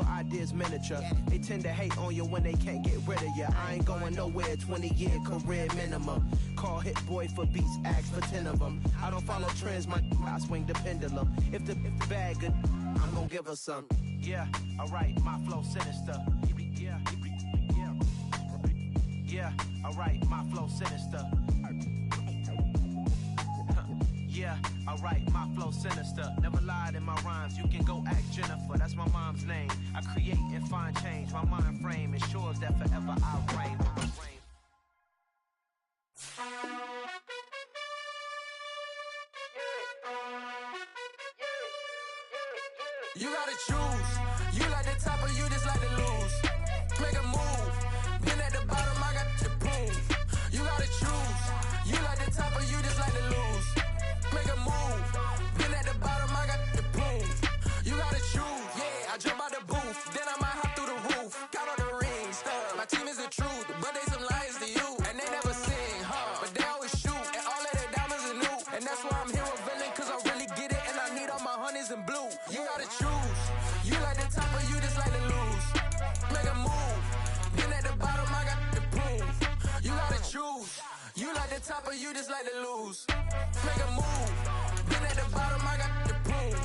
ideas miniature. They tend to hate on you when they can't get rid of you. I ain't going nowhere, 20-year career minimum. Call Hit Boy for beats, ask for 10 of them. I don't follow trends, I swing the pendulum. If the bag good, I'm gonna give her some. Yeah, alright, my flow sinister. Yeah, alright, my flow sinister. Yeah, alright, my flow sinister. Never lied in my rhymes, you can go ask Jennifer. That's my mom's name. I create and find change. My mind frame ensures that forever I'll reign. You gotta choose. You like the top or you just like to lose. Make a move. Been at the bottom, I got to prove. You gotta choose. You like the top or you just like to lose. Make a move. Been at the bottom, I got to prove. You gotta choose. Yeah, I jump out the booth. Then I might hop through the roof. Count on the rings. My team is the truth, but they some liars to you. And they never sing, but they always shoot. And all of their diamonds are new. And that's why I'm here with villain, cause I really get it. And I need all my honeys in blue. You gotta choose. You like the top or you just like to lose. Make a move. Been at the bottom, I got to prove. You gotta choose. You like the top or you just like to lose. Make a move. Been at the bottom, I got to prove.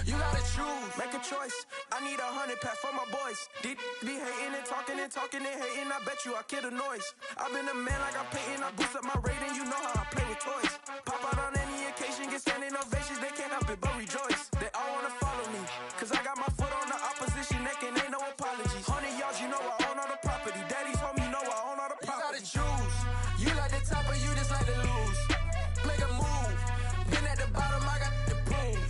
You gotta choose. Make a choice. I need 100 pack for my boys. Be hating and talking and hating. I bet you I kill the noise. I've been a man like I'm Peyton. I boost up my rating. You know how I play with toys. Pop out on any occasion, get standing ovations. They can't help it but rejoice. They all wanna follow me, cause I got my foot on the opposition neck and ain't no apologies. 100 yards, you know I own all the property. Daddy's home, you know I own all the property. You gotta choose. You like the top or you just like to lose. Make a move. Been at the bottom, I got to prove.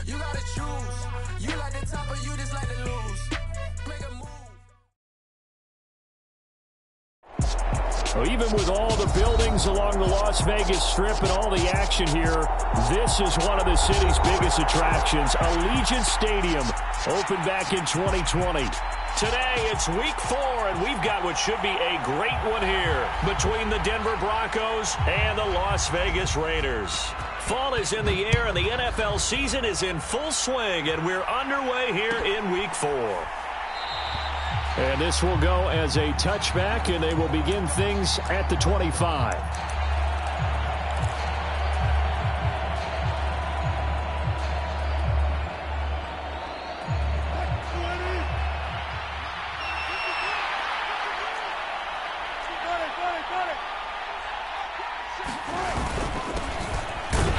You gotta choose. You like the top or you just like to lose. Make a move. Well, even with all the buildings along the Las Vegas Strip and all the action here, this is one of the city's biggest attractions. Allegiant Stadium opened back in 2020. Today, it's week 4, and we've got what should be a great one here between the Denver Broncos and the Las Vegas Raiders. Fall is in the air, and the NFL season is in full swing, and we're underway here in week 4. And this will go as a touchback, and they will begin things at the 25.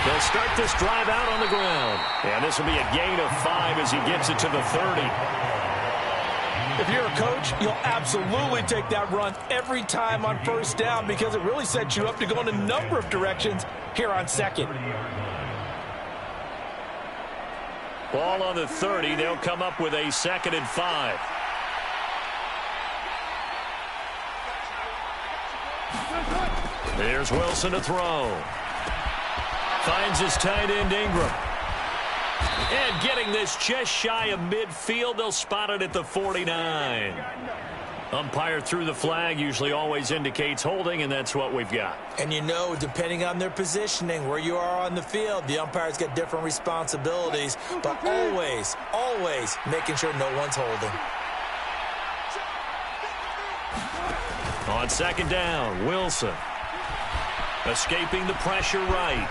They'll start this drive out on the ground. And this will be a gain of 5 as he gets it to the 30. If you're a coach, you'll absolutely take that run every time on first down because it really sets you up to go in a number of directions here on second. Ball on the 30. They'll come up with a 2nd and 5. There's Wilson to throw. Finds his tight end Ingram. And getting this just shy of midfield, they'll spot it at the 49. Umpire threw the flag, usually always indicates holding, and that's what we've got. And you know, depending on their positioning, where you are on the field, the umpires get different responsibilities, but always, always making sure no one's holding. On 2nd down, Wilson. Escaping the pressure right.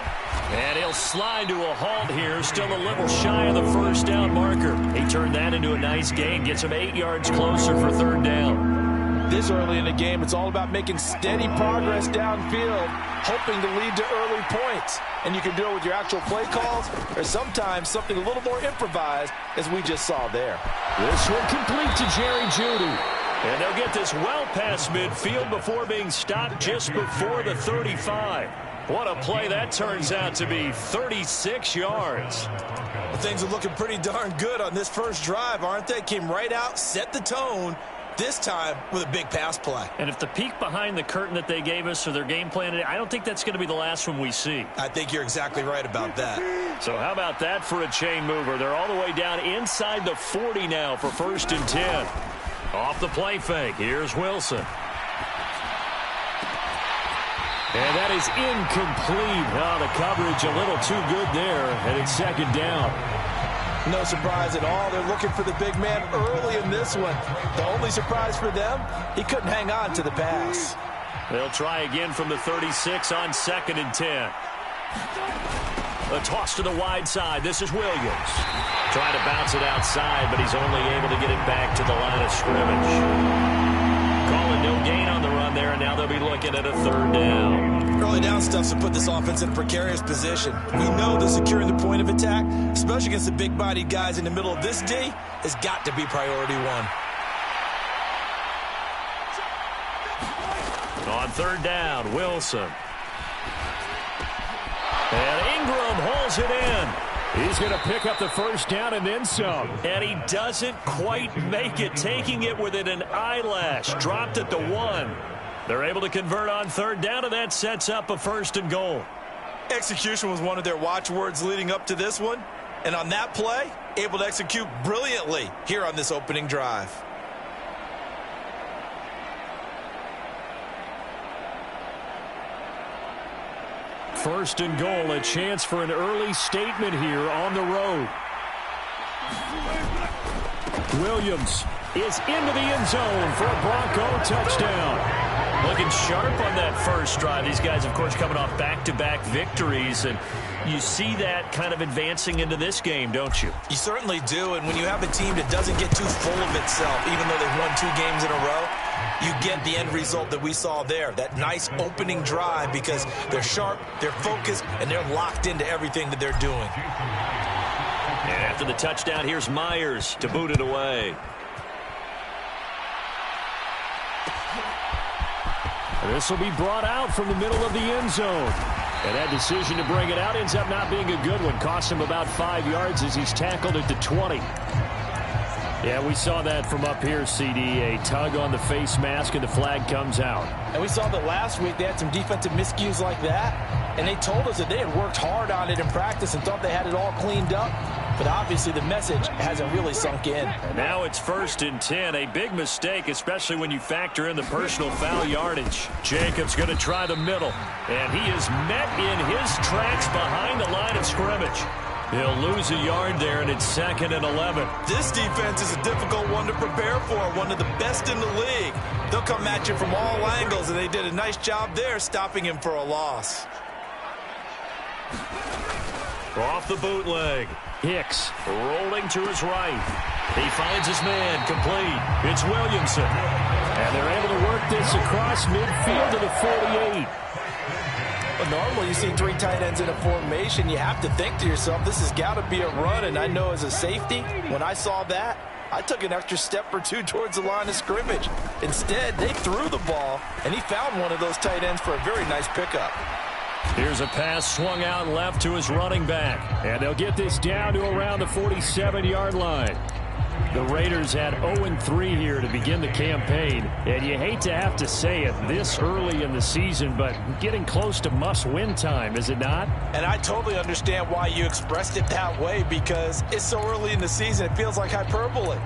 And he'll slide to a halt here, still a little shy of the first down marker. He turned that into a nice gain, gets him 8 yards closer for 3rd down. This early in the game, it's all about making steady progress downfield, hoping to lead to early points. And you can do it with your actual play calls, or sometimes something a little more improvised, as we just saw there. This one complete to Jerry Jeudy. And they'll get this well past midfield before being stopped just before the 35. What a play that turns out to be, 36 yards. Well, things are looking pretty darn good on this first drive, aren't they? Came right out, set the tone, this time with a big pass play. And if the peek behind the curtain that they gave us or their game plan, I don't think that's going to be the last one we see. I think you're exactly right about that. So how about that for a chain mover? They're all the way down inside the 40 now for 1st and 10. Off the play fake, here's Wilson. And that is incomplete. Oh, the coverage a little too good there, and it's 2nd down. No surprise at all. They're looking for the big man early in this one. The only surprise for them, he couldn't hang on to the pass. They'll try again from the 36 on 2nd and 10. A toss to the wide side. This is Williams. Trying to bounce it outside, but he's only able to get it back to the line of scrimmage. Calling no gain on the run there, and now they'll be looking at a 3rd down. Early down stuff's to put this offense in a precarious position. We know that securing the point of attack, especially against the big-bodied guys in the middle of this D, has got to be priority one. On 3rd down, Wilson. And Ingram hauls it in. He's going to pick up the 1st down and then some. And he doesn't quite make it, taking it within an eyelash. Dropped at the 1. They're able to convert on 3rd down, and that sets up a 1st and goal. Execution was one of their watchwords leading up to this one. And on that play, able to execute brilliantly here on this opening drive. First and goal, a chance for an early statement here on the road. Williams is into the end zone for a Bronco touchdown. Looking sharp on that first drive. These guys, of course, coming off back-to-back victories, and you see that kind of advancing into this game, don't you? You certainly do, and when you have a team that doesn't get too full of itself, even though they've won 2 games in a row, you get the end result that we saw there, that nice opening drive, because they're sharp, they're focused, and they're locked into everything that they're doing. And after the touchdown, here's Myers to boot it away. This will be brought out from the middle of the end zone. And that decision to bring it out ends up not being a good one. Cost him about 5 yards as he's tackled at the 20. Yeah, we saw that from up here, CD. A tug on the face mask, and the flag comes out. And we saw that last week they had some defensive miscues like that. And they told us that they had worked hard on it in practice and thought they had it all cleaned up. But obviously the message hasn't really sunk in. And now it's 1st and 10. A big mistake, especially when you factor in the personal foul yardage. Jacobs going to try the middle. And he is met in his tracks behind the line of scrimmage. He'll lose a yard there, and it's 2nd and 11. This defense is a difficult one to prepare for, one of the best in the league. They'll come at you from all angles, and they did a nice job there stopping him for a loss. Off the bootleg. Hicks rolling to his right. He finds his man complete. It's Williamson. And they're able to work this across midfield to the 48. But normally you see 3 tight ends in a formation, you have to think to yourself, this has got to be a run. And I know as a safety, when I saw that, I took an extra step or 2 towards the line of scrimmage. Instead, they threw the ball, and he found one of those tight ends for a very nice pickup. Here's a pass swung out left to his running back. And they'll get this down to around the 47-yard line. The Raiders had 0-3 here to begin the campaign. And you hate to have to say it this early in the season, but getting close to must-win time, is it not? And I totally understand why you expressed it that way, because it's so early in the season, it feels like hyperbole.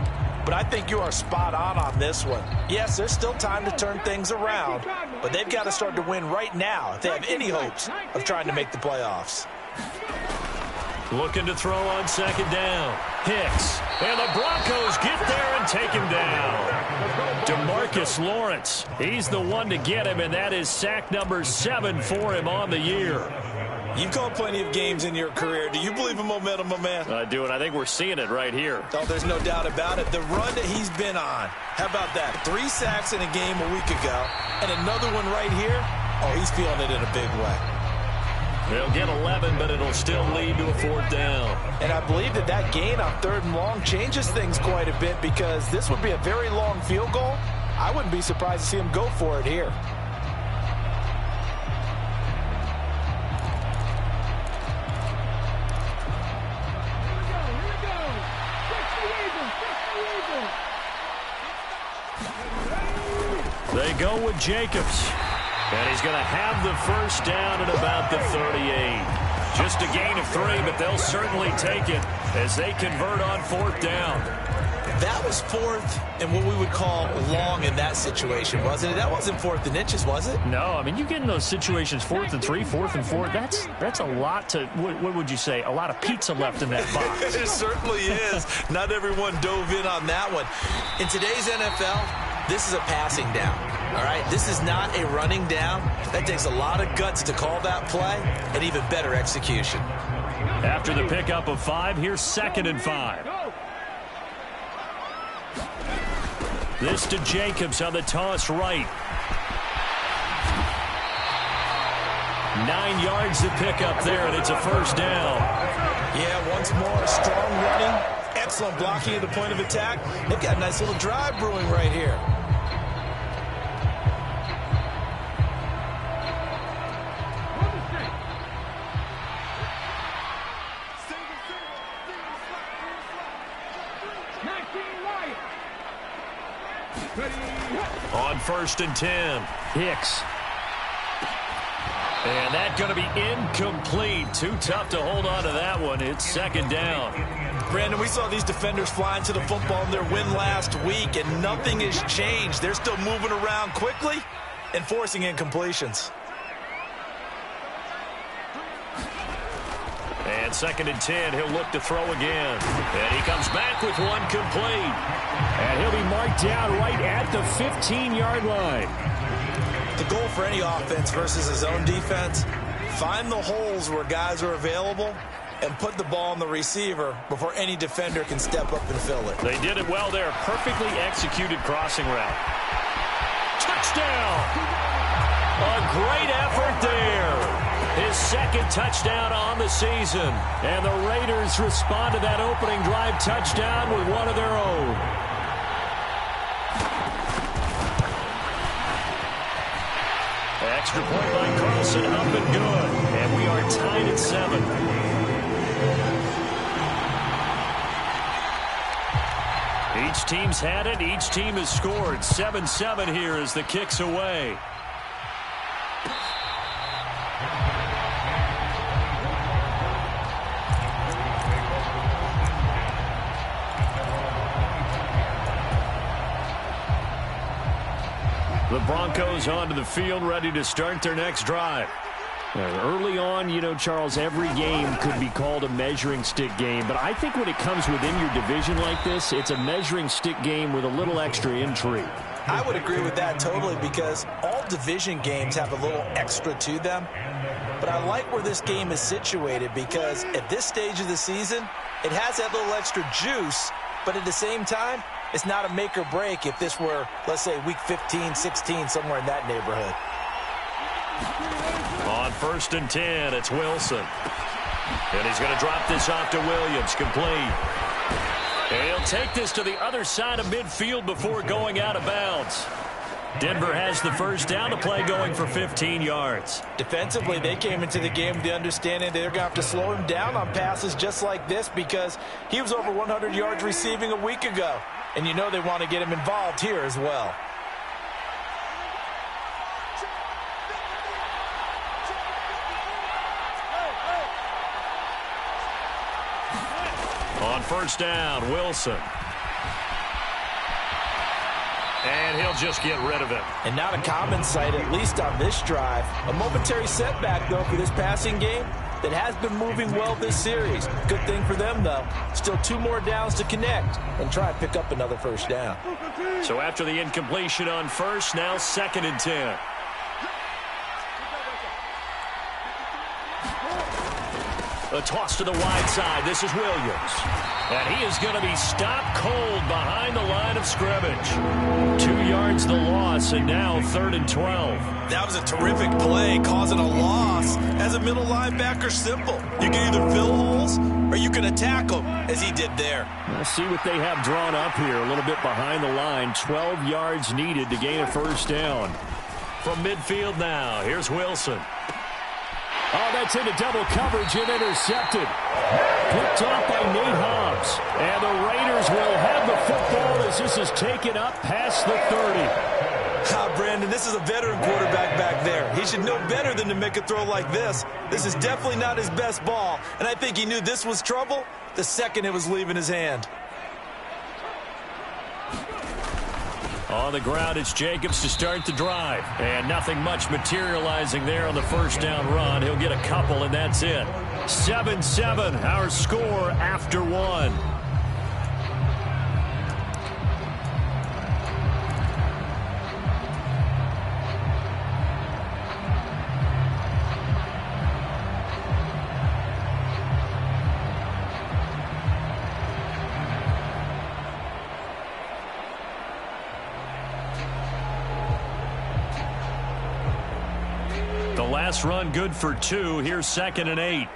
But I think you are spot on this one. Yes, there's still time to turn things around, but they've got to start to win right now if they have any hopes of trying to make the playoffs. Looking to throw on 2nd down. Hicks. And the Broncos get there and take him down. DeMarcus Lawrence. He's the one to get him, and that is sack number 7 for him on the year. You've called plenty of games in your career. Do you believe in momentum, my man? I do, and I think we're seeing it right here. Oh, there's no doubt about it. The run that he's been on. How about that? 3 sacks in a game a week ago, and another one right here. Oh, he's feeling it in a big way. They'll get 11, but it'll still lead to a 4th down. And I believe that that gain on 3rd and long changes things quite a bit, because this would be a very long field goal. I wouldn't be surprised to see him go for it here. They go with Jacobs. And he's going to have the 1st down at about the 38. Just a gain of 3, but they'll certainly take it as they convert on 4th down. That was 4th and what we would call long in that situation, wasn't it? That wasn't 4th and inches, was it? No, I mean, you get in those situations 4th and 3, 4th and 4. That's a lot to, what would you say, a lot of pizza left in that box. It certainly is. Not everyone dove in on that one. In today's NFL, this is a passing down, all right? This is not a running down. That takes a lot of guts to call that play and even better execution. After the pickup of 5, here's 2nd and 5. This to Jacobs on the toss right. 9 yards to pick up there, and it's a first down. Yeah, once more, strong running, excellent blocking at the point of attack. They've got a nice little drive brewing right here. On 1st and 10, Hicks. And that's going to be incomplete. Too tough to hold on to that one. It's 2nd down. Brandon, we saw these defenders flying to the football in their win last week, and nothing has changed. They're still moving around quickly and forcing incompletions. And 2nd and 10, he'll look to throw again. And he comes back with one complete. And he'll be marked down right at the 15-yard line. The goal for any offense versus his own defense, find the holes where guys are available and put the ball on the receiver before any defender can step up and fill it. They did it well there. Perfectly executed crossing route. Touchdown! A great effort there. His 2nd touchdown on the season. And the Raiders respond to that opening drive touchdown with one of their own. Extra point by Carlson, up and good. And we are tied at 7. Each team's had it. Each team has scored. 7-7 here as the kick's away. The Broncos onto the field, ready to start their next drive. Early on, you know, Charles, every game could be called a measuring stick game. But I think when it comes within your division like this, it's a measuring stick game with a little extra intrigue. I would agree with that totally because all division games have a little extra to them. But I like where this game is situated because at this stage of the season, it has that little extra juice. But at the same time, it's not a make or break if this were, let's say, week 15, 16, somewhere in that neighborhood. On 1st and 10, it's Wilson. And he's going to drop this off to Williams, complete. And he'll take this to the other side of midfield before going out of bounds. Denver has the first down, the play going for 15 yards. Defensively, they came into the game with the understanding they're going to have to slow him down on passes just like this because he was over 100 yards receiving a week ago. And you know they want to get him involved here as well. On 1st down, Wilson. And he'll just get rid of it. And not a common sight, at least on this drive. A momentary setback, though, for this passing game that has been moving well this series. Good thing for them, though. Still 2 more downs to connect and try and pick up another first down. So after the incompletion on 1st, now 2nd and 10. A toss to the wide side. This is Williams. And he is going to be stopped cold behind the line of scrimmage. 2 yards the loss, and now 3rd and 12. That was a terrific play, causing a loss. As a middle linebacker, simple. You can either fill holes or you can attack them, as he did there. We'll see what they have drawn up here. A little bit behind the line. 12 yards needed to gain a first down. From midfield now, here's Wilson. Oh, that's into double coverage and intercepted. Picked off by Nate Hobbs. And the Raiders will have the football as this is taken up past the 30. Brandon, this is a veteran quarterback back there. He should know better than to make a throw like this. This is definitely not his best ball. And I think he knew this was trouble the second it was leaving his hand. On the ground, it's Jacobs to start the drive. And nothing much materializing there on the first down run. He'll get a couple, and that's it. 7-7, our score after one. Last run good for 2. Here's 2nd and 8.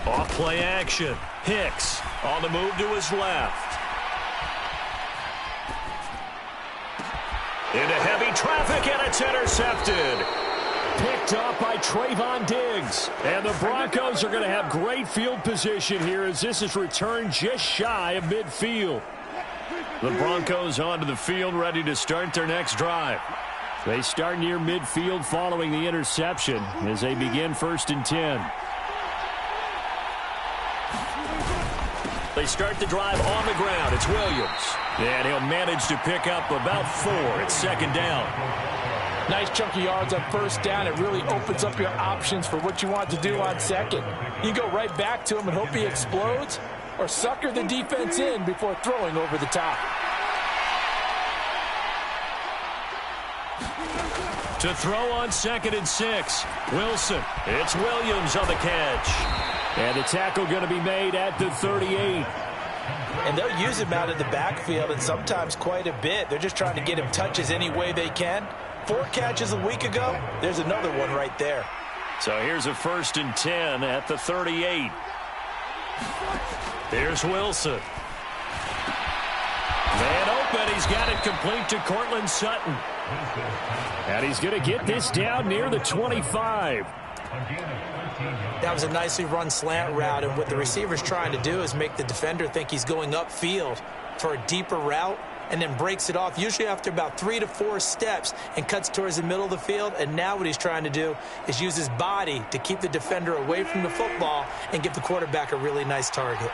Off play action. Hicks on the move to his left. Into heavy traffic, and it's intercepted. Picked up by Trayvon Diggs. And the Broncos are going to have great field position here as this is returned just shy of midfield. The Broncos onto the field, ready to start their next drive. They start near midfield following the interception as they begin 1st and 10. They start the drive on the ground. It's Williams. And he'll manage to pick up about 4. It's 2nd down. Nice chunk of yards on 1st down. It really opens up your options for what you want to do on 2nd. You go right back to him and hope he explodes, or sucker the defense in before throwing over the top. To throw on 2nd and 6. Wilson. It's Williams on the catch. And the tackle going to be made at the 38. And they'll use him out of the backfield, and sometimes quite a bit. They're just trying to get him touches any way they can. 4 catches a week ago. There's another one right there. So here's a 1st and 10 at the 38. Here's Wilson. Man open. He's got it complete to Cortland Sutton. And he's going to get this down near the 25. That was a nicely run slant route, and what the receiver's trying to do is make the defender think he's going upfield for a deeper route, and then breaks it off, usually after about 3 to 4 steps, and cuts towards the middle of the field. And now what he's trying to do is use his body to keep the defender away from the football and give the quarterback a really nice target.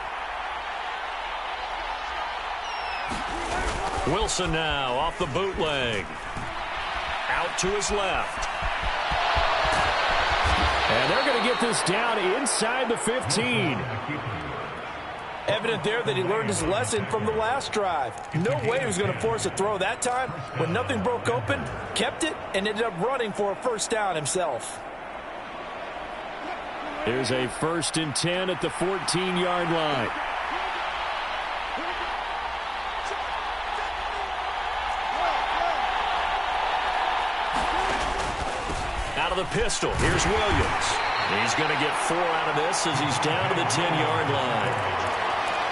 Wilson now off the bootleg. Out to his left. And they're going to get this down inside the 15. Evident there that he learned his lesson from the last drive. No way he was going to force a throw that time. When nothing broke open, kept it, and ended up running for a 1st down himself. Here's a 1st and 10 at the 14-yard line. Out of the pistol, here's Williams. He's going to get 4 out of this as he's down to the 10-yard line.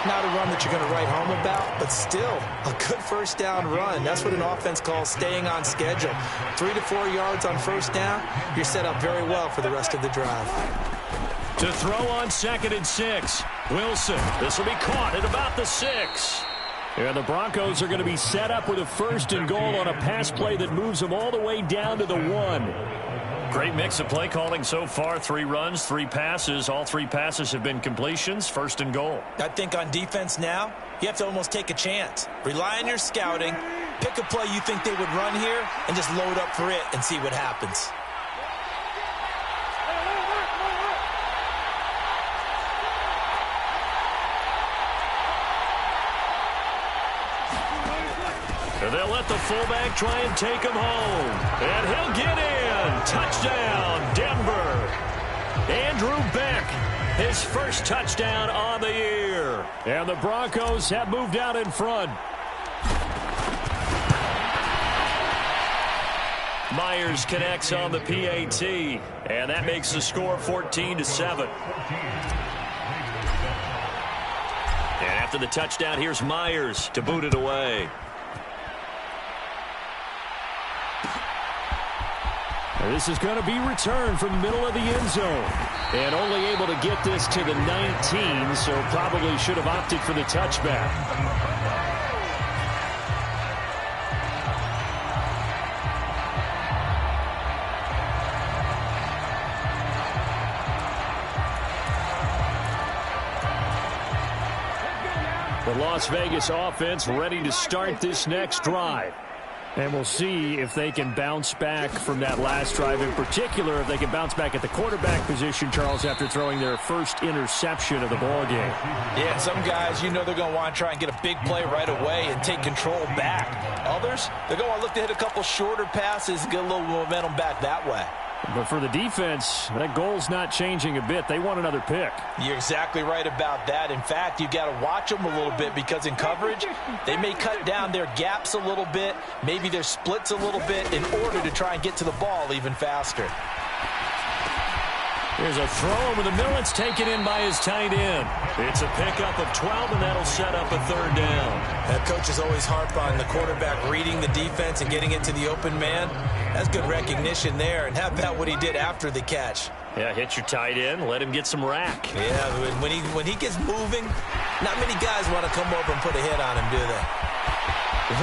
Not a run that you're going to write home about, but still a good 1st down run. That's what an offense calls staying on schedule. 3 to 4 yards on 1st down, you're set up very well for the rest of the drive. To throw on 2nd and 6, Wilson. This will be caught at about the 6. And the Broncos are going to be set up with a 1st and goal on a pass play that moves them all the way down to the 1. Great mix of play calling so far. 3 runs, 3 passes. All 3 passes have been completions. 1st and goal. I think on defense now, you have to almost take a chance. Rely on your scouting. Pick a play you think they would run here and just load up for it and see what happens. And they'll let the fullback try and take him home. And he'll get in. Touchdown, Denver. Andrew Beck, his 1st touchdown on the year. And the Broncos have moved out in front. Myers connects on the PAT. And that makes the score 14-7. And after the touchdown, here's Myers to boot it away. This is going to be returned from the middle of the end zone. And only able to get this to the 19, so probably should have opted for the touchback. The Las Vegas offense ready to start this next drive. And we'll see if they can bounce back from that last drive, in particular if they can bounce back at the quarterback position, Charles, after throwing their first interception of the ball game. Yeah, some guys, you know they're going to want to try and get a big play right away and take control back. Others, they're going to want to look to hit a couple shorter passes, get a little momentum back that way. But for the defense, that goal's not changing a bit. They want another pick. You're exactly right about that. In fact, you got to watch them a little bit because in coverage, they may cut down their gaps a little bit, maybe their splits a little bit in order to try and get to the ball even faster. Here's a throw over the middle. It's taken in by his tight end. It's a pickup of 12, and that'll set up a third down. That coach is always harp on the quarterback reading the defense and getting it to the open man. That's good recognition there. And how about what he did after the catch? Yeah, hit your tight end. Let him get some rack. Yeah, when he gets moving, not many guys want to come over and put a hit on him, do they?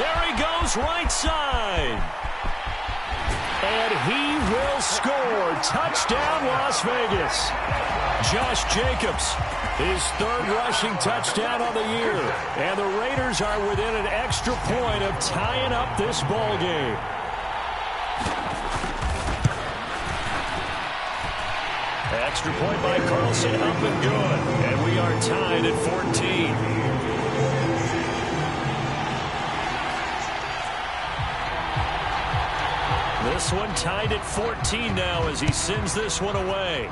There he goes, right side. And he will score. Touchdown, Las Vegas. Josh Jacobs, his third rushing touchdown on the year. And the Raiders are within an extra point of tying up this ball game. Extra point by Carlson, up and good. And we are tied at 14. This one tied at 14 now as he sends this one away.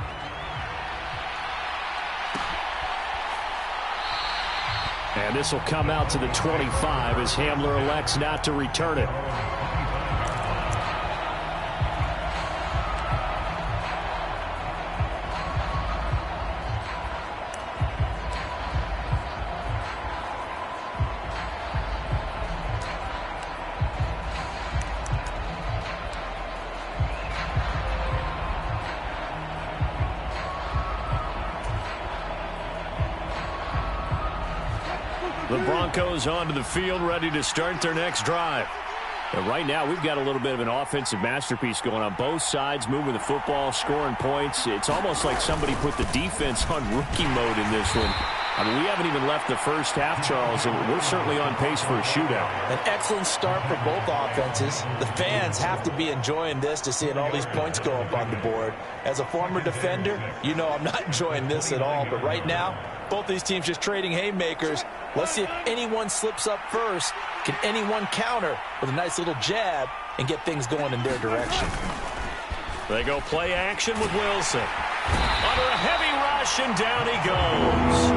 And this will come out to the 25 as Hamler elects not to return it. The Broncos onto the field, ready to start their next drive. And right now, we've got a little bit of an offensive masterpiece going on both sides, moving the football, scoring points. It's almost like somebody put the defense on rookie mode in this one. I mean, we haven't even left the first half, Charles, and we're certainly on pace for a shootout. An excellent start for both offenses. The fans have to be enjoying this to seeing all these points go up on the board. As a former defender, you know I'm not enjoying this at all. But right now, both these teams just trading haymakers. Let's see if anyone slips up first. Can anyone counter with a nice little jab and get things going in their direction? They go play action with Wilson. Under a heavy rush, and down he goes.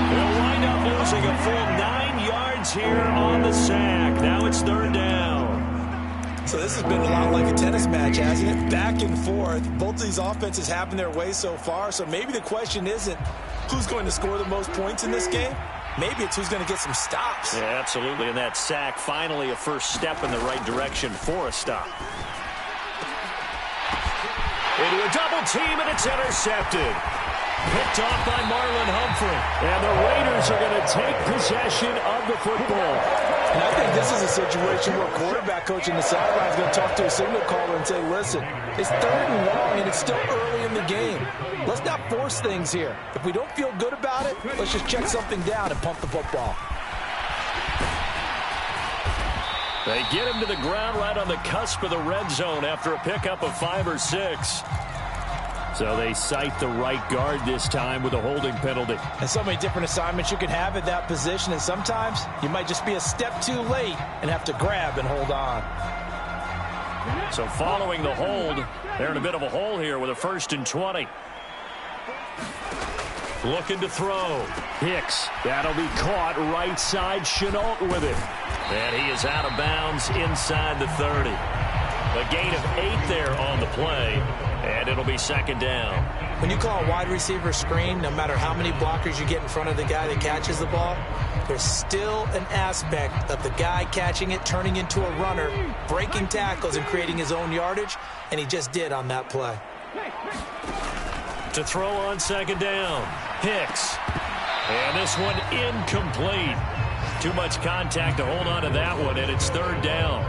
They'll wind up losing a full 9 yards here on the sack. Now it's third down. So this has been a lot like a tennis match, hasn't it? Back and forth. Both of these offenses having their way so far. So maybe the question isn't who's going to score the most points in this game. Maybe it's who's going to get some stops. Yeah, absolutely. And that sack, finally a first step in the right direction for a stop. Into a double team, and it's intercepted. Picked off by Marlon Humphrey. And the Raiders are going to take possession of the football. And I think this is a situation where quarterback coach in the sideline is going to talk to a signal caller and say, listen, it's 3rd and long, and it's still early in the game. Let's not force things here. If we don't feel good about it, let's just check something down and pump the football. They get him to the ground right on the cusp of the red zone after a pickup of 5 or 6. So they cite the right guard this time with a holding penalty. And so many different assignments you can have at that position, and sometimes you might just be a step too late and have to grab and hold on. So following the hold, they're in a bit of a hole here with a 1st and 20. Looking to throw. Hicks. That'll be caught right side. Chenault with it. And he is out of bounds inside the 30. A gain of 8 there on the play. And it'll be 2nd down. When you call a wide receiver screen, no matter how many blockers you get in front of the guy that catches the ball, there's still an aspect of the guy catching it, turning into a runner, breaking tackles and creating his own yardage, and he just did on that play. To throw on 2nd down. Hicks. And this one incomplete. Too much contact to hold on to that one, and it's 3rd down.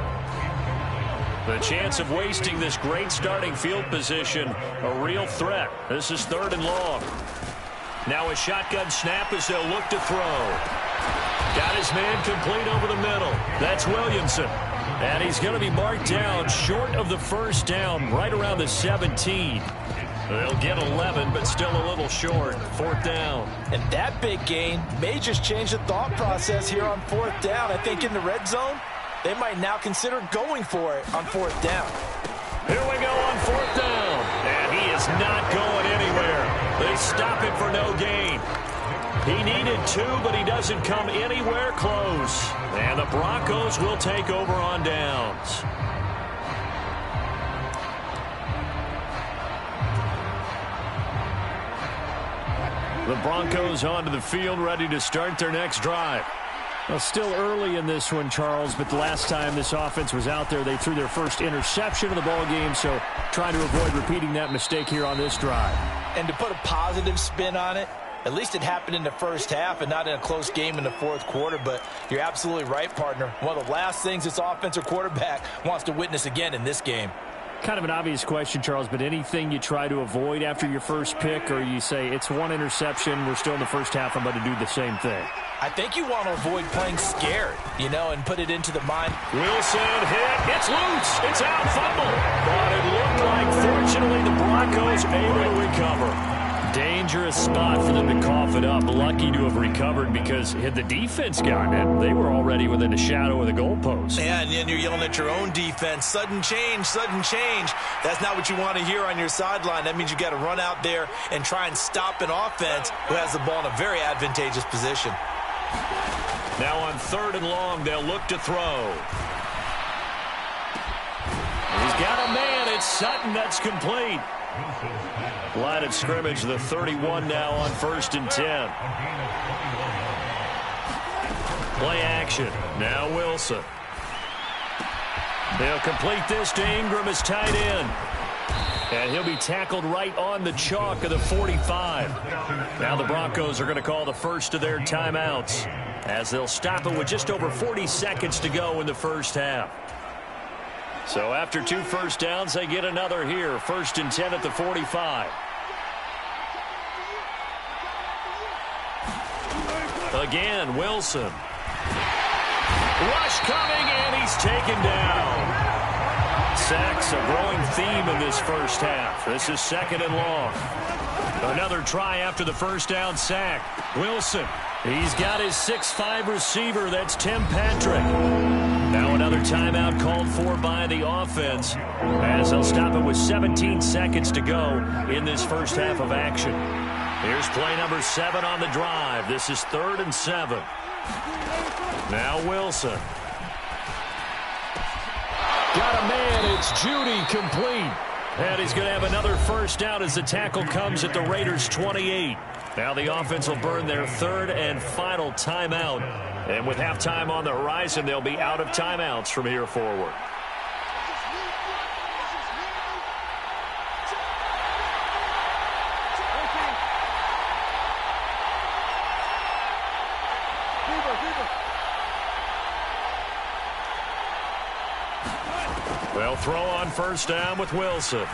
The chance of wasting this great starting field position, a real threat. This is 3rd and long. Now a shotgun snap as they'll look to throw. Got his man complete over the middle. That's Williamson. And he's going to be marked down short of the first down, right around the 17. They'll get 11, but still a little short. 4th down. And that big gain may just change the thought process here on 4th down. I think in the red zone, they might now consider going for it on 4th down. Here we go on 4th down. And he is not going anywhere. They stop it for no gain. He needed 2, but he doesn't come anywhere close. And the Broncos will take over on downs. The Broncos onto the field, ready to start their next drive. Well, still early in this one, Charles, but the last time this offense was out there, they threw their first interception of the ball game, so trying to avoid repeating that mistake here on this drive. And to put a positive spin on it, at least it happened in the first half and not in a close game in the 4th quarter, but you're absolutely right, partner. One of the last things this offensive quarterback wants to witness again in this game. Kind of an obvious question, Charles, but anything you try to avoid after your first pick, or you say it's one interception, we're still in the first half, I'm going to do the same thing? I think you want to avoid playing scared, you know, and put it into the mind. Wilson hit. It's loose. It's out. Fumble. But it looked like, fortunately, the Broncos able to recover. Dangerous spot for them to cough it up. Lucky to have recovered because had the defense gotten it, they were already within a shadow of the goalpost. Yeah, and then you're yelling at your own defense. Sudden change, sudden change. That's not what you want to hear on your sideline. That means you got to run out there and try and stop an offense who has the ball in a very advantageous position. Now on 3rd and long, they'll look to throw. He's got a man. It's Sutton. That's complete. Line of scrimmage, the 31 now on 1st and 10. Play action. Now Wilson. They'll complete this to Ingram as tight end. And he'll be tackled right on the chalk of the 45. Now the Broncos are going to call the first of their timeouts as they'll stop it with just over 40 seconds to go in the first half. So after 2 first downs, they get another here. 1st and 10 at the 45. Again, Wilson. Rush coming, and he's taken down. Sacks a growing theme in this first half. This is 2nd and long. Another try after the first down sack. Wilson. He's got his 6'5" receiver. That's Tim Patrick. Now another timeout called for by the offense as they'll stop it with 17 seconds to go in this first half of action. Here's play number 7 on the drive. This is 3rd and 7. Now Wilson. Got a man. It's Judy complete. And he's going to have another first down as the tackle comes at the Raiders' 28. Now the offense will burn their 3rd and final timeout. And with halftime on the horizon, they'll be out of timeouts from here forward. They'll throw on first down with Wilson.